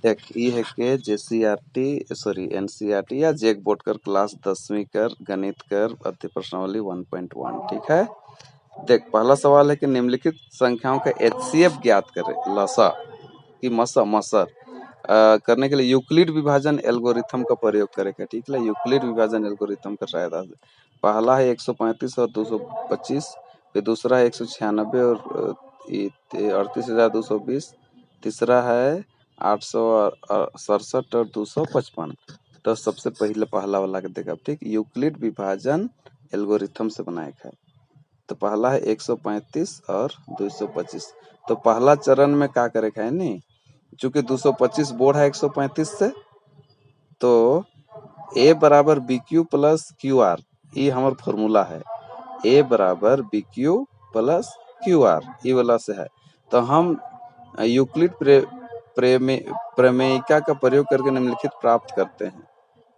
देख ई है के एनसीईआरटी या जेक बोर्ड कर क्लास 10वीं कर गणित कर अति प्रश्नावली 1.1। ठीक है, देख पहला सवाल है कि निम्नलिखित संख्याओं का एचसीएफ ज्ञात करें। लसा की मसर करने के लिए यूक्लिड विभाजन एल्गोरिथम का प्रयोग करेगा। ठीक है, यूक्लिड विभाजन एल्गोरिथम का सहायता से पहला है 135 और 225, फिर दूसरा है 196 और 38,220, तीसरा है 867 और 255। तो सबसे पहले पहला वाला के देखा। ठीक, यूक्लिड विभाजन एल्गोरिथम से बनाया है। तो पहला है 135 और 225। तो पहला चरण में क्या करेगा है नी, चूंकि 225 बोर्ड है 135 से, तो ए बराबर b q plus q r, ये हमार फॉर्मूला है। ए बराबर b q plus q r, ये वाला से है। तो हम यूक्लिड प्रमेयिका का प्रयोग करके निम्नलिखित प्राप्त करते हैं।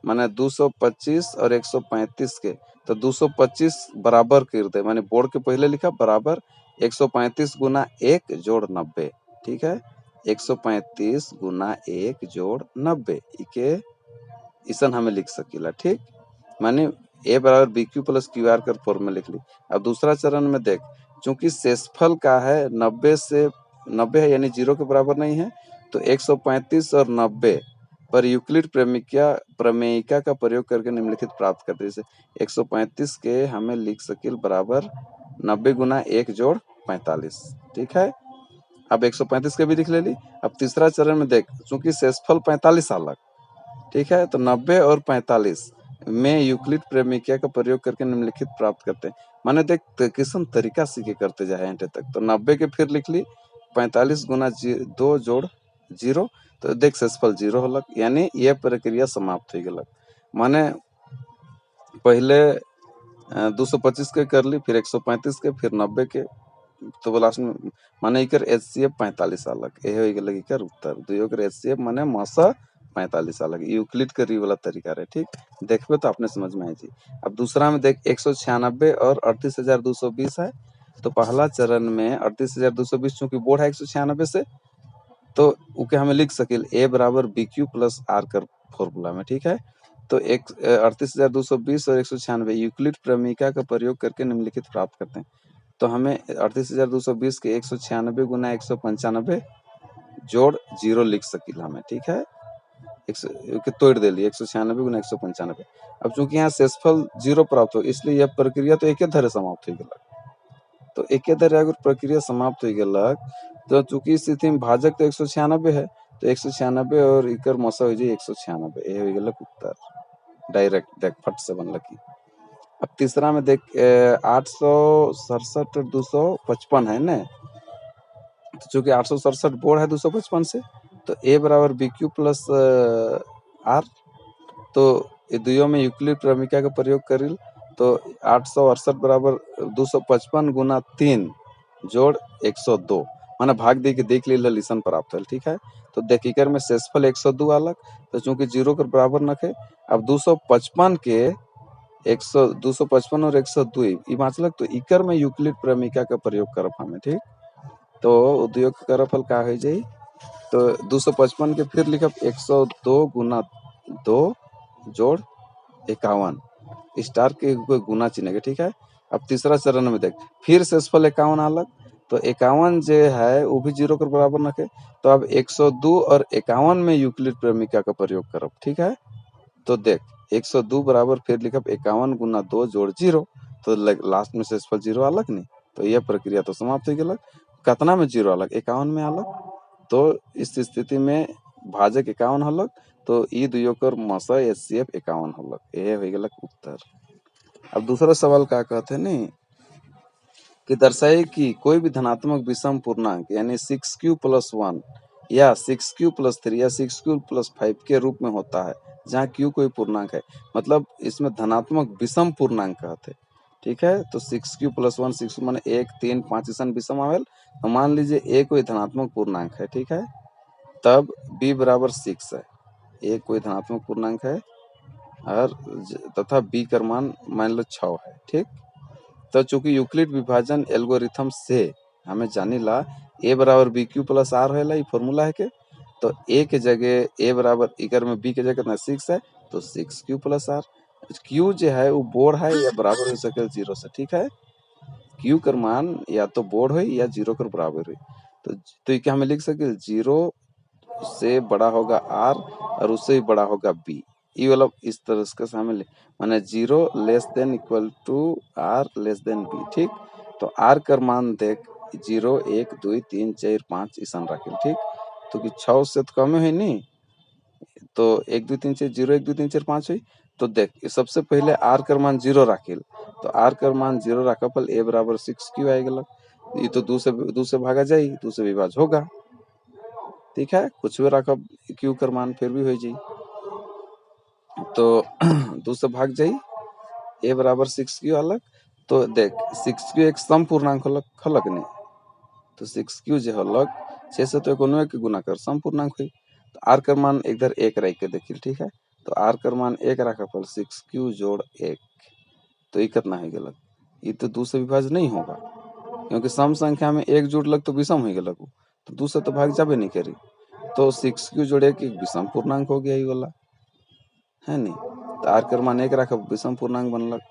माने 225 और 135 के, तो 225 बराबर कर दे, माने बोर्ड के पहले लिखा बराबर 135 गुना 1 जोड़ 90। ठीक है, 135 गुना 1 जोड़ 90 इके इसन हमें लिख सकीला। ठीक, माने ए बराबर b q plus q r कर फॉर्म में लिख ली। अब दूसरा चरण में देख, चूंकि शेषफल का है 90 से 90 है, यानी 0 के बराबर नहीं है, तो 135 और 90 पर यूक्लिड प्रमेयिका का प्रयोग करके निम्नलिखित प्राप्त करते हैं। जैसे 135 के हमें लिख सकिल बराबर 90 गुना 1 जोड़ 45। ठीक है, अब 135 के भी लिख ले ली। अब तीसरा चरण में देख, चूंकि शेषफल 45 अलग, ठीक है, तो 90 और 45 में यूक्लिड प्रमेयिका का प्रयोग करके निम्नलिखित प्राप्त करते हैं। माने देख किसन तरीका सीखे करते जाए एंटे तक। तो 90 के फिर लिख ली 45 गुना 2 जोड़ 0, तो देख शेषफल 0 होलक, यानी यह प्रक्रिया समाप्त हो गलक। माने पहले 225 के कर ली, फिर 135 के, फिर 90 के, तो लास्ट में माने इकर एचसीएफ 45 अलग। यह हो गलक इकर उत्तर। दुइयो कर एचसीएफ माने मसा 45 अलग। यूक्लिड के री वाला तरीका रहे। ठीक, देखबे तो अपने समझ में आई जी। अब दूसरा में देख 196 और 38,220 है। तो पहला चरण में 38,220 चूंकि बोर्ड है 196 से, तो उके हमें लिख सकिल ए बराबर बी क्यू प्लस आर कर फॉर्मूला में। ठीक है, तो 38,220 और 196 यूक्लिड प्रमेयिका का प्रयोग करके निम्नलिखित प्राप्त करते हैं। तो हमें 38,220 के 196 गुना 195 जोड़ 0 लिख सकिल हमें। ठीक है, तोड़ दे ली 196 गुना 195। अब चूंकि यहाँ शेषफल 0 प्राप्त हो, इसलिए यह प्रक्रिया तो एक धरे समाप्त हो गलक। तो एक धरे अगर प्रक्रिया समाप्त हो गलक, तो चूंकि स्थिति में भाजक तो 196 है, तो 196 और इकर मसा हो जाए 196। ये हो गलक उत्तर। डायरेक्ट देख फट से बनल की। अब तीसरा में देख 867 और 255 है ना, तो चूंकि 867 बोर्ड है 255 से, तो ए बराबर बी क्यू प्लस आर। तो ये दुइयों में यूक्लिड प्रमेयिका का प्रयोग करिल, तो 868 बराबर 255 गुना 3 जोड़ 102, माने भाग दे के देख लील लिसन प्राप्त है। ठीक है, तो देख इकर में शेषफल 102 अलग, तो चूंकि 0 के बराबर नखे, अब 255 के 255 और 102 ई बाँचलक, तो इकर में यूक्लिड प्रमेयिका का प्रयोग करब हमें। ठीक, तो उद्योग के करफल का हो जाई, तो 255 के फिर लिखब 102 गुना 2 जोड़ 51 स्टार के कोई गुना चिन्ह के। ठीक है, अब तीसरा चरण में देख फिर शेषफल 51 अलग, तो 51 जो है वो भी 0 के बराबर नखे, तो अब 102 और 51 में यूक्लिड प्रमेयिका का प्रयोग करब। ठीक है, तो देख 102 बराबर फिर लिखब 51 गुना 2 जोड़ 0, तो लास्ट में शेषफल 0 अलग नहीं, तो यह प्रक्रिया तो समाप्त हो गलक। कितना में 0 अलग? 51 में अलग। तो इस स्थिति में भाजक 51 हलक, तो ई दुइयो कर मसा एचसीएफ 51 हलक। ये हो गलक उत्तर। अब दूसरा सवाल का कहते हैं नहीं कि दर्शाए कि कोई भी धनात्मक विषम पूर्णांक यानी 6q + 1 या 6q + 3 या 6q + 5 के रूप में होता है, जहाँ q कोई पूर्णांक है। मतलब इसमें धनात्मक विषम पूर्णांक कहते हैं। ठीक है, तो 6q + 1 6 माने 1 3 5 ऐसा विषम आवेल। तो मान लीजिए a कोई धनात्मक पूर्णांक है। ठीक है, तब b बराबर 6 है। a कोई धनात्मक पूर्णांक है और तथा b का मान मान लो 6 है। ठीक, तो चूंकि यूक्लिड विभाजन एल्गोरिथम से हमें जानिला a बराबर बी क्यू प्लस आर है, फॉर्मूला है के, तो ए के जगह ए बराबर इकर में बी के जगह कितना 6 है, तो 6q प्लस आर। क्यू जो है वो बोर्ड है या बराबर हो सके 0 से, ठीक है। क्यू कर मान या तो बोर्ड हो या 0 कर बराबर हो, तो ये क्या हमें लिख सके 0 से बड़ा होगा आर और उससे ही बड़ा होगा बी। ये वाला इस तरह से हमें माने 0 less than equal to r less than b, ठीक। तो आर कर मान देख 0 1 2 3 4 5 ऐसा रखें, ठीक। तो कि 6 से तो कम है नहीं, तो 1 2 3 4 0 1 2 3 4 5 हुई। तो देख सबसे पहले आर कर मान 0 राखिल, तो आर कर मान 0 राखल ए बराबर 6q आ गया। ये तो दू से भागा जाई, दू से विभाज्य होगा, ठीक है। कुछ भी रखब क्यू कर मान फिर भी हो जाई, तो दू से भाग जाई ए बराबर 6q अलग। तो देख 6q एक सम पूर्णांक हलक नहीं, तो 6q जो हलक 6 से तो कोनो के गुना कर सम पूर्णांक हुई। तो आर कर मान इधर 1 रख के देखिल, ठीक है। तो आर कर मान 1 रखा पर 6q जोड़ 1, तो ये कितना हो गलत, ये तो दू से विभाज्य नहीं होगा, क्योंकि सम संख्या में 1 जुड़लक तो विषम हो गलक, तो दू से तो भाग जाबे नहीं करी। तो 6q जोड़ 1 एक विषम पूर्णांक हो गया ये वाला, है नहीं। तो आर कर मान 1 रखब विषम पूर्णांक बनलक।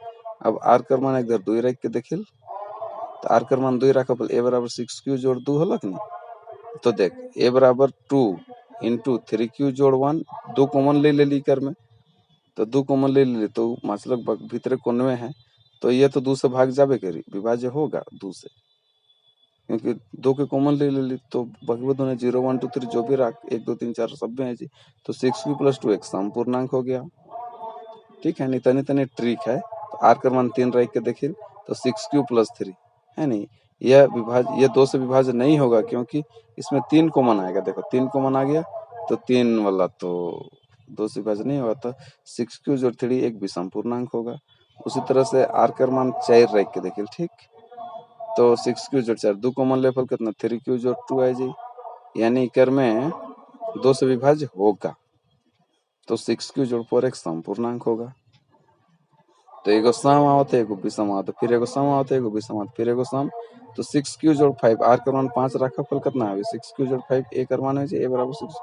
अब आर कर मान इधर 2 रख के देखिल, तो आर कर मान 2 रखब ए बराबर 6q जोड़ 2 हलक नहीं। तो देख ए बराबर 2 इंटू 3q जोड़ 1, 2 कॉमन ले ली कर में, तो 2 कॉमन ले ली तो मतलब भीतरे कोनवे है, तो ये तो 2 से भाग जाबे करी, विभाज्य होगा 2 से, क्योंकि 2 के कॉमन ले ली तो बगवे दोनों 0 1 2 3 जो भी रख 1 2 3 4 सब में है जी। तो 6q प्लस 2 एक सम पूर्णांक हो गया, ठीक है। नहीं तनी ट्रिक है। तो आर कर मान 3 रख के देखिए, तो 6q प्लस 3 है नहीं, यह विभाज्य, ये 2 से विभाज्य नहीं होगा, क्योंकि इसमें 3 कॉमन आएगा। देखो 3 कॉमन आ गया, तो 3 वाला तो 2 से विभाज्य नहीं होगा, तो 6q जोड़ 3 एक विषम पूर्णांक होगा। उसी तरह से आर कर मान 4 रख के देखिए, ठीक। तो 6q जोड़ 4 2 कॉमन लेवल कितना 3q जोड़ 2 आ जाए, यानी कर में 2 से विभाज्य होगा, तो 6q जोड़ 4 एक सम पूर्णांक होगा। तो एगो सम आवत है, एगो विषम आवत है, फिर एगो सम आवत है, एगो विषम आवत, फिर एगो सम। तो 6q जोड़ 5 आर कर मान 5 रखा फल कितना है 6q जोड़ 5 ए कर मान है ए बराबर 6।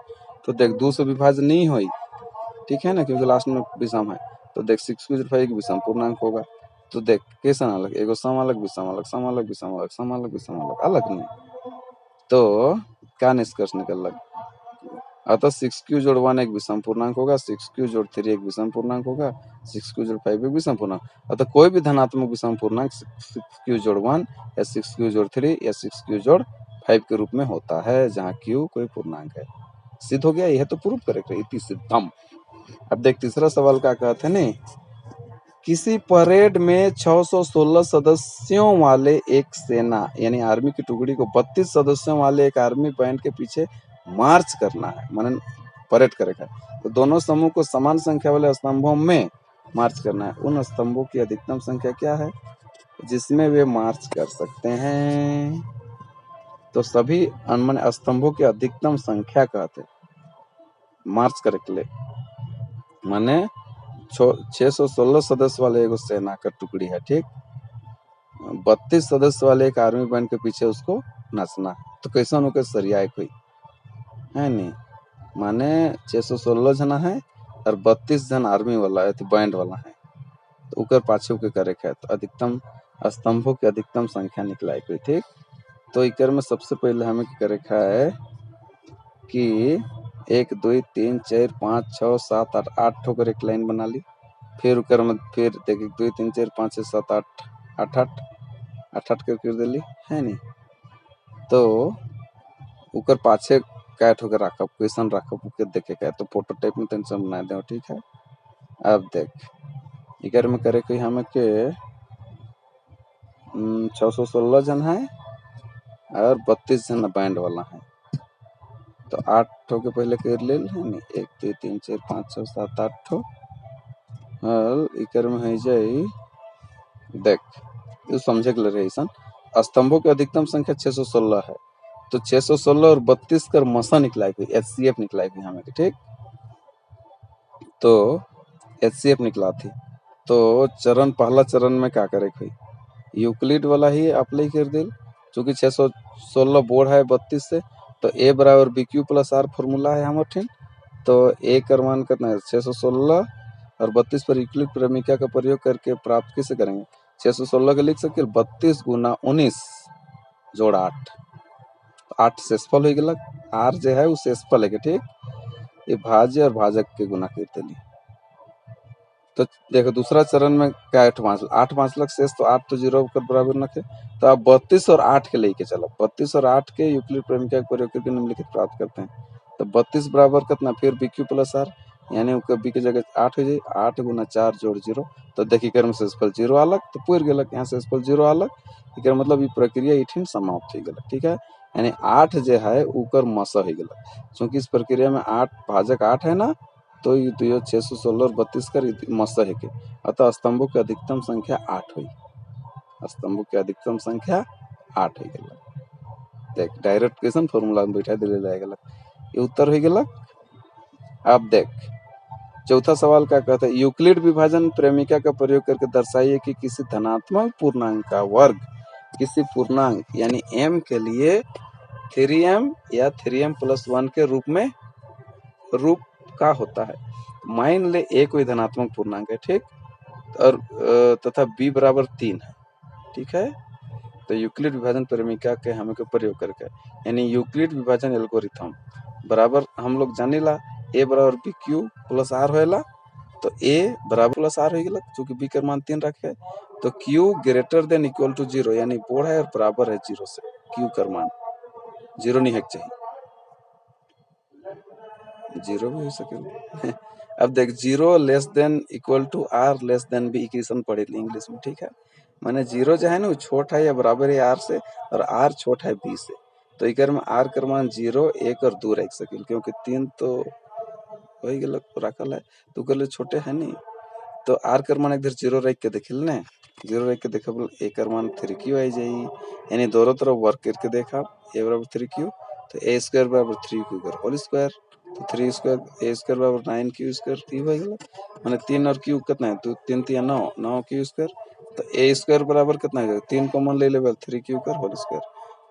तो देख 2 से विभाज्य नहीं होई, ठीक है ना, क्योंकि लास्ट में विषम है। तो देख 6q जोड़ 5 एक विषम पूर्णांक होगा। तो देख कैसा अलग, एगो सम अलग विषम अलग, सम अलग विषम अलग, सम अलग विषम अलग, अलग नहीं। तो क्या निष्कर्ष निकलक, अतः 6q जोड़ 1 एक विषम पूर्णांक होगा, 6q जोड़ 3 एक विषम पूर्णांक होगा, 6q जोड़ 5 एक विषम पूर्णांक। अतः कोई भी धनात्मक विषम पूर्णांक 6q जोड़ 1 या 6q जोड़ 3 या 6q जोड़ 5 के रूप में होता है, जहाँ q कोई पूर्णांक है। सिद्ध हो गया, यह तो प्रूव करेक्ट इति सिद्धम। अब देख तीसरा सवाल क्या कहते हैं ने, किसी परेड में 616 सदस्यों वाले एक सेना यानी आर्मी की टुकड़ी को 32 सदस्यों वाले एक आर्मी बैंड के पीछे मार्च करना है, माने परेड करेगा। तो दोनों समूह को समान संख्या वाले स्तंभों में मार्च करना है। उन स्तंभों की अधिकतम संख्या क्या है जिसमें वे मार्च कर सकते हैं? तो सभी माने स्तंभों की अधिकतम संख्या कहते मार्च करे के लिए, माने 616 सदस्य वाले एगो सेना का टुकड़ी है, ठीक। 32 सदस्य वाले एक आर्मी बैंड के पीछे उसको नचना है, तो कैसा उनके सरियाए कोई है नहीं, माने 616 जना है और 32 जन आर्मी वाला है, तो बैंड वाला है, तो ऊपर पाछे के करे है, तो अधिकतम स्तंभों की अधिकतम संख्या निकलाई कोई, ठीक। तो इकर में सबसे पहले हमें करे है कि 1 2 3 4 5 6 7 8 8 ठोकर एक लाइन बना ली, फिर उकर में फिर देख 1 2 3 4 5 6 7 8 8 8 8 8 कर दिली है नहीं। तो उकर पाछे काय ठोकर रखब क्वेश्चन रखब के देखे का, तो फोटो टाइप में टेंशन बना दे, ठीक है। अब देख इकर में करे कोई हमें के 616 जन है और 32 जन बैंड वाला है, तो 8 ठो के पहले कर ले है नहीं, 1 2 3 4 5 6 7 8 ठो, और इकर में है जाई देख ये समझे के लिए ऐसा स्तंभों की अधिकतम संख्या 616 है, तो 616 और 32 कर मसा निकला है, HCF निकला है हमें, ठीक। तो HCF निकला थी, तो चरण पहला चरण में क्या करे कोई यूक्लिड वाला ही अप्लाई कर दे, चूंकि 616 बोर्ड है 32 से, तो ए बराबर b q plus r formula है हमारे ठिन। तो ए का मान कितना है 616 और 32 पर यूक्लिड प्रमेय का प्रयोग करके प्राप्त कैसे करेंगे। 616 को लिख सकते 32 गुना 19 जोड़ 8, 8 शेषफल हो गया। आर जो है वो शेषफल है ठीक, ये भाज्य और भाजक के गुना करते लिए। तो देखो दूसरा चरण में क्या 8 5 लाख शेष, तो 8 तो 0 कर बराबर रखे। तो आप 32 और 8 के लेके चलो, 32 और 8 के यूक्लिड प्रमेय का प्रयोग करके निम्नलिखित प्राप्त करते हैं। तो 32 बराबर कितना, फिर बी क्यू प्लस आर, यानी बी की जगह 8 हो जाए, 8 गुना 4 जोड़ 0। तो देखिए कर में शेषफल 0 अलग, तो पूर गलक यहाँ शेषफल 0 अलग, एक मतलब ये प्रक्रिया इठिन समाप्त हो गलक। ठीक है, यानी 8 जो है ऊपर मस हो गलक, क्योंकि इस प्रक्रिया में 8 भाजक 8 है ना, तो ये 616 और 32 का मस है के, अतः स्तंभों की अधिकतम संख्या 8 हुई। स्तंभों की अधिकतम संख्या 8 हो गलक। देख डायरेक्ट क्वेश्चन फॉर्मूला में बैठा दिले गलक, ये उत्तर हो गलक। अब देख चौथा सवाल क्या कहता है, यूक्लिड विभाजन प्रेमिका का प्रयोग करके दर्शाइए कि किसी धनात्मक पूर्णांक का वर्ग किसी पूर्णांक यानी m के लिए 3m या 3m + 1 के रूप का होता है। मान ले a कोई धनात्मक पूर्णांक है ठीक, और तथा b बराबर 3 है। ठीक है, तो यूक्लिड विभाजन प्रेमिका के हमें के प्रयोग करके, यानी यूक्लिड विभाजन एल्गोरिथम बराबर हम लोग जानी ला a बराबर बी क्यू प्लस आर होएला। तो a बराबर प्लस आर हो गया, चूंकि b का मान 3 रखे। तो q greater than equal to 0, यानी बोड़ है और बराबर है 0 से, q का मान 0 नहीं है चाहिए, 0 भी हो सके। अब देख 0 less than equal to r less than b equation पढ़े इंग्लिश में। ठीक है, माने 0 जो है ना वो छोटा है या बराबर है आर से, और आर छोटा है बी से। तो इकर में आर का मान 0 1 और 2 रख सके, क्योंकि 3 तो वही गलत रखल है, तो गले छोटे है नहीं। तो आर का मान इधर 0 रख के देखिल ने, 0 रख के देखा बोल ए का मान 3q आ जाई, यानी दोनों तरफ वर्क करके देखा ए बराबर 3q, तो ए स्क्वायर बराबर 3q कर होल स्क्वायर, तो 3 स्क्वायर ए स्क्वायर बराबर 9q स्क्वायर, ई हो गया। माने 3 और q कितना है, 2 3 3 9 9q स्क्वायर। तो ए स्क्वायर बराबर कितना है, 3 कॉमन ले लेवल 3q कर होल स्क्वायर।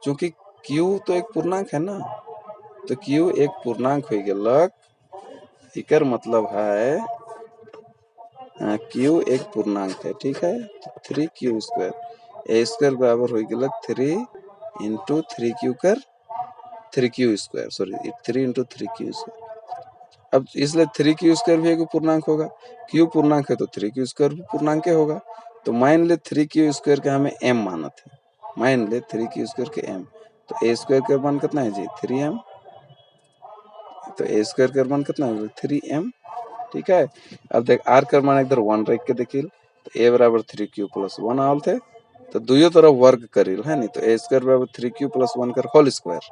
क्योंकि q तो एक पूर्णांक है ना, तो q एक पूर्णांक हो गया, इकर मतलब है q एक पूर्णांक है। ठीक है, 3q स्क्वायर, ए स्क्वायर बराबर हो गया 3 इंटू 3q कर 3q square, sorry 3 into 3q square. अब इसलिए 3q स्क्वायर भी एक पूर्णांक होगा, q पूर्णांक है तो 3q स्क्वायर भी पूर्णांक होगा। तो मान ले 3q स्क्वायर के हमें m माना थे, मान ले 3q स्क्वायर के m, तो a स्क्वायर का मान कितना है जी 3m, तो a स्क्वायर का मान कितना है 3m। ठीक है, अब देख आर का मान इधर 1 रख के देखिल, तो a बराबर 3q + 1 आल थे, तो दोनों तरफ वर्ग करिल है नहीं, तो a स्क्वायर बराबर 3q + 1 कर होल स्क्वायर,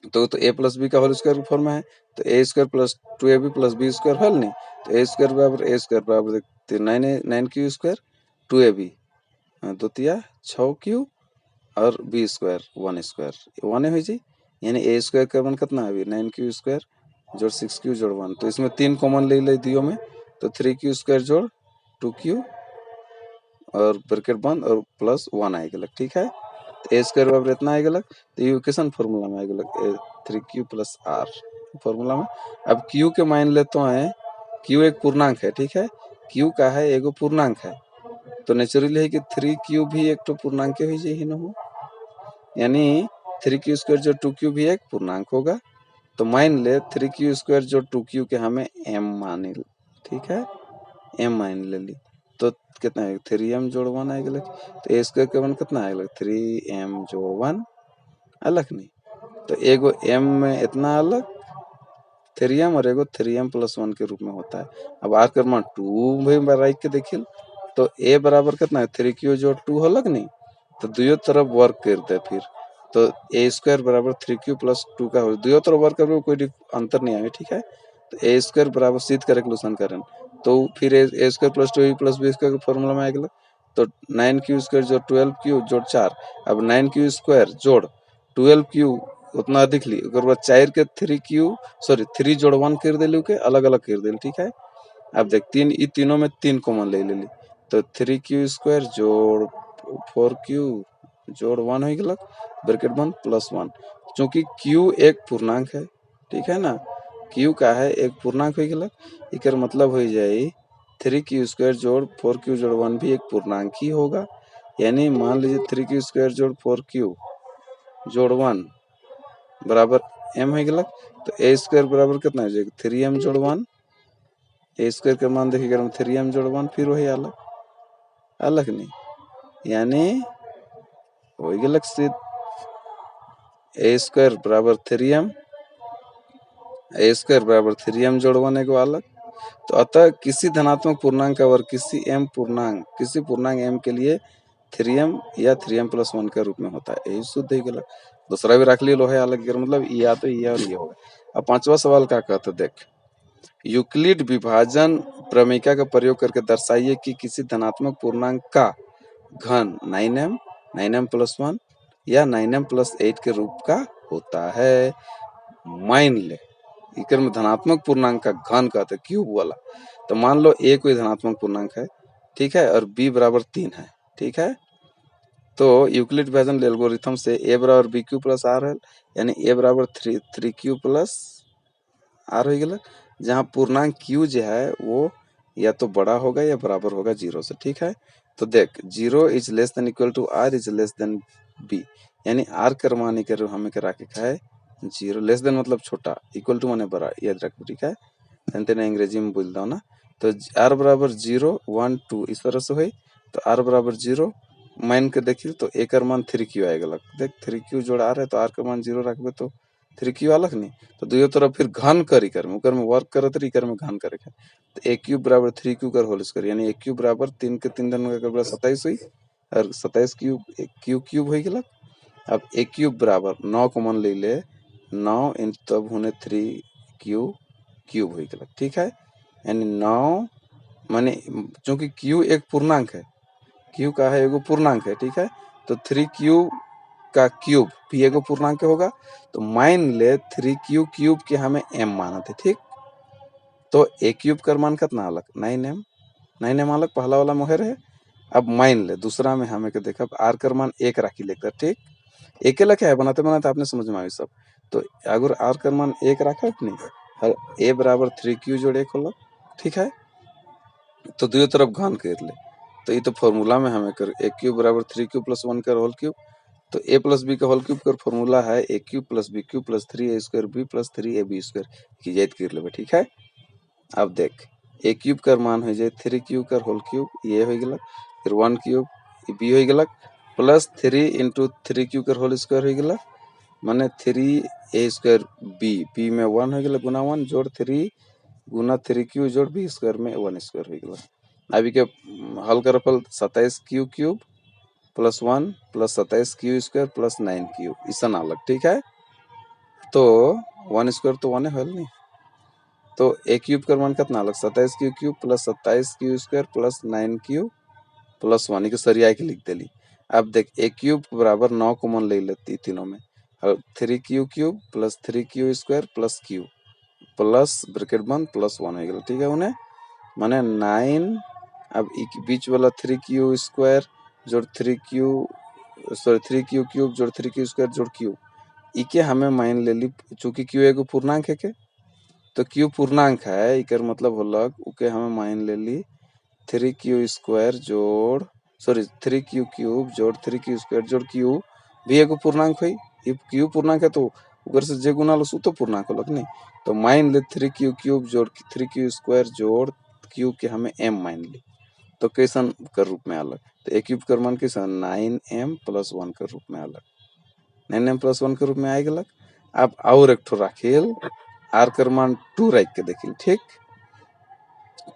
तो a + b का होल स्क्वायर की फॉर्म है, तो a square + 2ab + b square whole नहीं, तो a स्क्वायर बराबर 9q स्क्वायर 2ab 2 तिया 6q और b स्क्वायर 1 स्क्वायर 1 हो जी, यानी a स्क्वायर का मान कितना है 9q स्क्वायर जोड़ 6q जोड़ 1, तो इसमें 3 कॉमन ले ले दियो में, तो 3q स्क्वायर जोड़ 2q और ब्रैकेट बंद और +1 आएगा। ठीक है, तो a स्क्वायर बराबर इतना आएगा, तो ये इक्वेशन फार्मूला में आएगा 3q + r फार्मूला में। अब q के मान लेते हैं, q एक पूर्णांक है। ठीक है, q का है एगो पूर्णांक है, तो नेचुरली है कि 3q भी एक तो पूर्णांक हो जाए न हो, यानी 3q स्क्वायर जो 2q भी एक पूर्णांक होगा। तो मान ले 3q स्क्वायर जो 2q के हमें m मान, ठीक है m मान ले ली, तो कितना है 3m जोड़ 1 आएगा, तो a स्क्वायर का मान कितना आएगा 3m जोड़ 1 अलग नहीं, तो एगो m में इतना अलग 3m और एगो 3m + 1 के रूप में होता है। अब r का मान 2 भी रख के देखिल, तो a बराबर कितना है 3q जोड़ 2 हो लग नहीं, तो दोनों तरफ वर्क करते फिर, तो a स्क्वायर बराबर 3q + 2 का हो, दोनों तरफ वर्क करने कोई अंतर नहीं आए। ठीक है, तो a स्क्वायर बराबर सीध का रेगुलेशन करें, तो फिर a square + 2ab + b square के फॉर्मूला में आएगा, तो 9q स्क्वायर जोड़ 12q जोड़ 4, अब 9q स्क्वायर जोड़ 12q उतना अधिक ली, ओकर बाद 4 के 3 जोड़ 1 कर दिली के अलग अलग कर दिली। ठीक है, अब देख तीनों में 3 कॉमन ले ली, तो 3q स्क्वायर जोड़ 4q जोड़ 1 हो गया ब्रैकेट बंद +1, चूंकि क्यू एक पूर्णांक है, ठीक है ना, क्यू का है एक पूर्णांक हो गया, एकर मतलब हो जाए 3q² जोड़ 4q जोड़ 1 भी एक पूर्णांक ही होगा। यानी मान लीजिए 3q² जोड़ 4q जोड़ 1 बराबर m हो गया, तो a² बराबर कितना हो जाएगा 3m जोड़ 1, a² का मान देखिएगा 3m जोड़ 1, फिर वही अलग अलग नहीं, यानी हो गया सिद्ध a² बराबर 3m, a² बराबर 3m जोड़ 1 एक अलग। तो अतः किसी धनात्मक पूर्णांक का वर्ग किसी पूर्णांक m के लिए 3m या 3m प्लस 1 के रूप में होता है, यही शुद्ध ही गलत। दूसरा भी रख लिए लोहे अलग, मतलब या तो ये और ये होगा। अब पांचवा सवाल क्या कहता है, देख, यूक्लिड विभाजन प्रमेयिका का प्रयोग करके दर्शाइए कि किसी धनात्मक पूर्णांक का घन 9m 9m प्लस 1 या 9m प्लस 8 के रूप का होता है। मान ले इकर में धनात्मक पूर्णांक का घन कहते हैं क्यूब वाला, तो मान लो a कोई धनात्मक पूर्णांक है, ठीक है, और b बराबर 3 है, ठीक है। तो यूक्लिड विभाजन एल्गोरिथम से a बराबर bq प्लस r है, यानी a बराबर 3q प्लस r हो गया, जहाँ पूर्णांक q जो है वो या तो बड़ा होगा या बराबर होगा 0 से, ठीक है। तो देख 0 is less than equal to r is less than b, यानी r का मान कर हमें करा के है 0, लेस देन मतलब छोटा, इक्वल टू माने बड़ा, याद रखो, ठीक है, जानते ना अंग्रेजी में बोल दो ना। तो r बराबर 0 1 2 इस तरह से हुई, तो r बराबर 0 मान के देखिए तो a का मान 3q आएगा, देख 3q जोड़ r है तो r का मान 0 रखबे तो 3q अलग नहीं, तो दोनों तरफ फिर घन करी कर में उकर में वर्क करत रही, कर में घन करे के, तो a³ बराबर 3q कर होल स्क्वायर, यानी a³ बराबर 3 के 3 धन का 27 हुई, और 27 क्यूब हो गया। अब a³ बराबर 9 को मान ले ले 9 इन तब होने 3q क्यूब हो गया, ठीक है, यानी 9 माने चूंकि q एक पूर्णांक है, q का है एगो पूर्णांक है, ठीक है, तो 3q का क्यूब भी एगो पूर्णांक होगा, तो मान ले 3q क्यूब के हमें m माना थे, ठीक, तो a³ का मान कितना अलग 9m अलग, पहला वाला मोहर है। अब मान ले दूसरा में हमें के देखा r का मान 1 राखी लेकर, ठीक, एक क्या है बनाते बनाते आपने समझ में आई सब, तो अगर r का मान 1 रखा नहीं, और a बराबर 3q जोड़ 1 होगा, ठीक है, तो दोनों तरफ घन कर ले, तो ये तो फॉर्मूला में हमें कर a³ बराबर 3q प्लस 1 का होल क्यूब, तो a प्लस बी का होल क्यूब कर फॉर्मूला है a³ plus bq plus 3a² b plus 3ab² की याद कर लेबे, ठीक है। अब देख a³ का मान हो जाए 3q का होल क्यूब, ये हो गया, फिर 1 क्यूब b हो गया प्लस 3 इंटू 3q का होल स्क्वायर हो गया, माने 3a² b में 1 हो गया गुना 1 जोड़ 3 गुना 3q जोड़ b² में 1 स्क्वायर हो गया। अभी के हल कर पल 27q cube plus 1 plus 27q² plus 9q ऐसा अलग, ठीक है, तो 1 स्क्वायर तो 1 है नहीं, तो a³ का मान कितना अलग 27q cube plus 27q² plus 9q plus 1 के सरिया के लिख देली। अब देख a³ बराबर 9 को मान ले लेती तीनों में, 3q cube plus 3q² plus q plus bracket बंद प्लस 1 हो गया, ठीक है, उन्हें माने 9, अब बीच वाला 3q² जोड़ 3q क्यूब जोड़ 3q² जोड़ q, इके हमें मान ले ली, चूंकि q एगो पूर्णांक है के, तो q पूर्णांक है, इकर मतलब होलक उके हमें मान ले ली 3q² जोड़ 3q क्यूब जोड़ 3q² जोड़ q भी एगो पूर्णांक हुई, ये q पूर्णांक है तो उकर से जे गुना लो तो पूर्णांक होलक नहीं, तो मान ले 3q क्यूब जोड़ 3q² जोड़ q के हमें m मान ली, तो कैसन कर रूप में अलग, तो a³ का मान कैसन 9m प्लस 1 के रूप में अलग, 9m प्लस 1 के रूप में आएगा। अब और एक ठो राखेल r का मान 2 रख के देखिल, ठीक,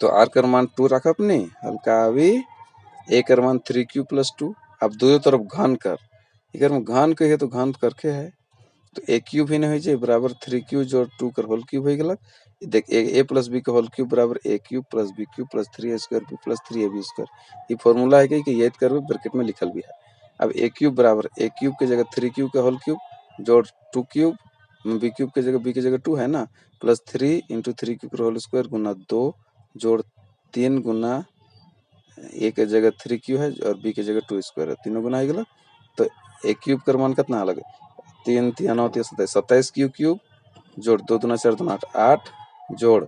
तो r का मान 2 रखब नहीं हल्का, अभी a का मान 3q प्लस 2, अब दोनों तरफ घन कर, इधर में घन कहे तो घन करके है, तो a³ भी नहीं हो जाए बराबर 3q जोड़ 2 कर होल क्यूब हो गया, देख a प्लस बी का होल क्यूब बराबर a³ plus bq plus 3a² b plus 3ab², ये फॉर्मूला है कि याद करबे ब्रैकेट में लिखल भी है। अब a³ बराबर a³ के जगह 3q का होल क्यूब जोड़ 2 क्यूब, b³ के जगह b की जगह 2 है ना, प्लस 3 इंटू 3q का होल स्क्वायर गुना 2 जोड़ 3 गुना a के जगह 3q है और b की जगह 2 स्क्वायर है, तीनों गुना हो गया, तो a³ का मान कितना अलग 3 3 9 3 27 27 क्यू क्यूब जोड़ 2 दूना 4 दूना 8 8 जोड़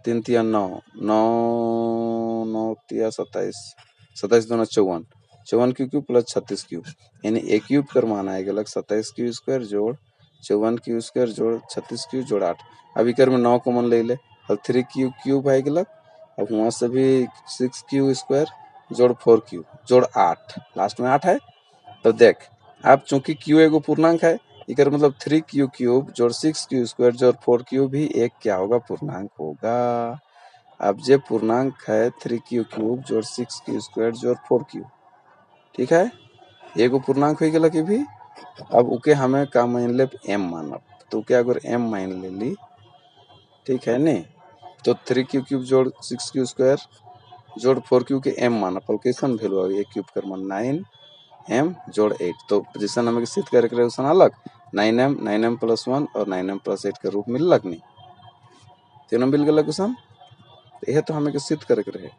3 3 9 9 9 3 27 27 दूना 54 54 क्यू क्यूब प्लस 36 क्यूब यानी ए क्यूब कर मान आएगा लग 27 क्यू स्क्वायर जोड़ 54 क्यू स्क्वायर जोड़ 36 क्यू जोड़ 8 अब इकर में 9 कॉमन ले ले और 3 क्यू क्यूब आएगा लग अब वहाँ से भी 6 क्यू स्क्वायर जोड़ 4 क्यू जोड़ 8 लास्ट में 8 है। तो देख अब चूंकि क्यू एगो पूर्णांक है इकर मतलब 3 क्यू क्यूब जोड़ 6 क्यू स्क्वायर जोड़ 4 क्यू भी एक क्या होगा पूर्णांक होगा। अब जे पूर्णांक है 3 क्यू क्यूब जोड़ 6 क्यू स्क्वायर जोड़ 4 क्यू ठीक है एगो पूर्णांक हो गया कि भी अब उके हमें का मान ले एम मानब तो क्या अगर एम मान ले ली ठीक है ने तो 3 क्यू क्यूब जोड़ 6 क्यू स्क्वायर जोड़ 4 क्यू के एम मानब पल कैसन वैल्यू आ क्यूब कर मान 9 एम जोड़ 8 तो जैसा हमें सिद्ध करे के वैसा अलग 9m प्लस 1 और 9m प्लस 8 के रूप में मिलक नहीं तीनों मिल गया क्वेश्चन यह तो हमें सिद्ध करे के रहे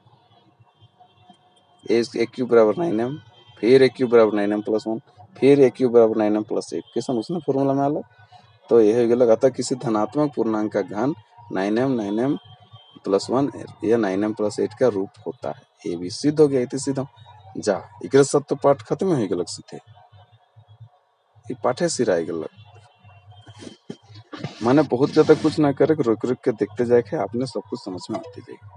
ए क्यूब बराबर 9m फिर ए क्यूब बराबर 9m प्लस 1 फिर ए क्यूब बराबर 9m प्लस 8 कैसा उसने फॉर्मूला में अलग तो यह हो गया अतः किसी धनात्मक पूर्णांक का घन 9m प्लस 1 या 9m प्लस 8 का रूप होता है ये भी सिद्ध हो गया सीधा जा एक सब तो पाठ खत्म हो गया सीधे ये पाठे सिराई गल माने बहुत ज्यादा कुछ ना करे रुक रुक के देखते जाए आपने सब कुछ समझ में आती जाएगी।